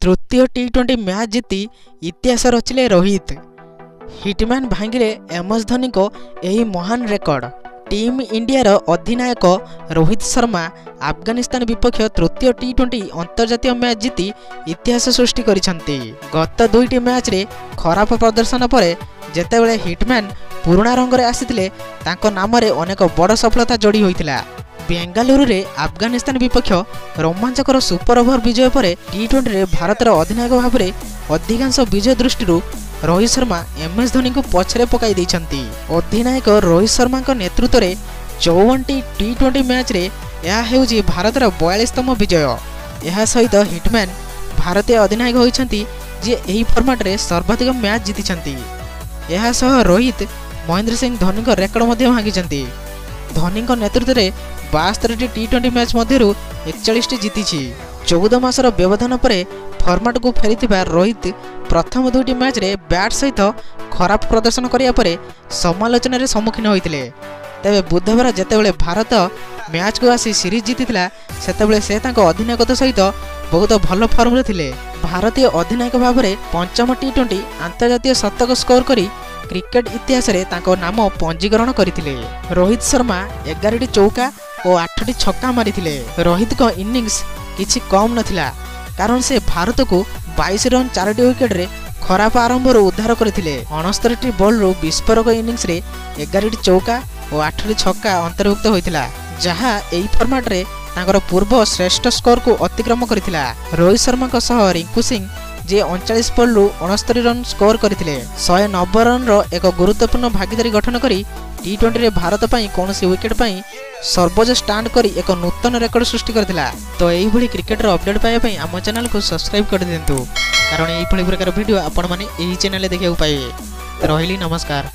तृतीय टी20 मैच जीति इतिहास रचिले रोहित। हिटमैन भांगिले एमएस धोनी को यही महान रेकर्ड। टीम इंडियार अधिनायक रोहित शर्मा अफगानिस्तान विपक्ष तृतीय टी20 अंतर्जातीय मैच जीति इतिहास सृष्टि करिसंती। गत दुईटी मैच रे खराब प्रदर्शन पर जेतेबेले हिटमैन पुराणा रंग रे आसीथिले तांको नाम रे अनेक बड़ सफलता जोड़ी होइतिला। बेंगालुरु रे अफगानिस्तान विपक्ष रोमांचकर सुपर ओवर विजय पर टी20 रे भारतर अधिनायक भाव में अधिकांश विजय दृष्टि रोहित शर्मा एमएस धोनी को पछरे पकाई देइछंती। अधिनायक रोहित शर्मा नेतृत्व में 54टी टी20 मैच रे यह हेउजी भारतर 42तम विजय। यह सहित हिटमैन भारतीय अधिनायक होइछंती जे एही फॉर्मेट रे सर्वाधिक मैच जीतिछंती। यह सह रोहित महेंद्र सिंह धोनी को रेकर्ड मध्ये भांगिछंती। धोनी नेतृत्व में 72टी टी20 मैच मध्यरु 41टी जीतिछि। 14 मासर व्यवधान पर फॉर्मेट को फेरिथिबा रोहित प्रथम दुईटी मैच रे बैट सहित खराब प्रदर्शन करिया परे समालोचना रे सम्मुखीन होइतिले। तेबे बुधवार जेतेबेले भारत मैच को आसी सीरीज जीतिथिला सेतेबेले से तांको अधिनायकत्व सहित बहुत भल फॉर्म रे थिले। भारतीय अधिनायक भाव में पंचम टी20 अंतर्जातीय शतक स्कोर करी क्रिकेट इतिहास रे तांको नाम पंजीकरण करथिले। रोहित शर्मा 11टी चौका और 8टी छक्का मारिथिले। रोहित को इनिंग्स किछि कम नथिला कारण से भारत को 22 रन 4टी विकेट रे खराब आरंभ उद्धार करथिले। 69टी बॉल रो विस्फोरक इनिंग्स रे 11टी चौका और 8टी छक्का अंतर्भुक्त होइथिला, जहा एही फॉर्मेट रे तांकर पूर्व श्रेष्ठ स्कोर को अतिक्रम करथिला। रोहित शर्मा को सह रिंकू सिंह जे 39 बॉल रो 69 रन स्कोर करथिले। 190 रन रो एक गुरुत्वपूर्ण भागीदारी गठन करी टी20 रे भारत पई कोनोसी विकेट पई सर्वोच्च स्टैंड करी एक नूतन रेकर्ड सृष्टि करथिला। तो एही भली क्रिकेटर अपडेट पाए पई हम चैनल को सब्सक्राइब कर दियंतु, कारण एही भली प्रकार वीडियो आपण माने एही चैनल रे देखिया पाइबे। रहिली नमस्कार।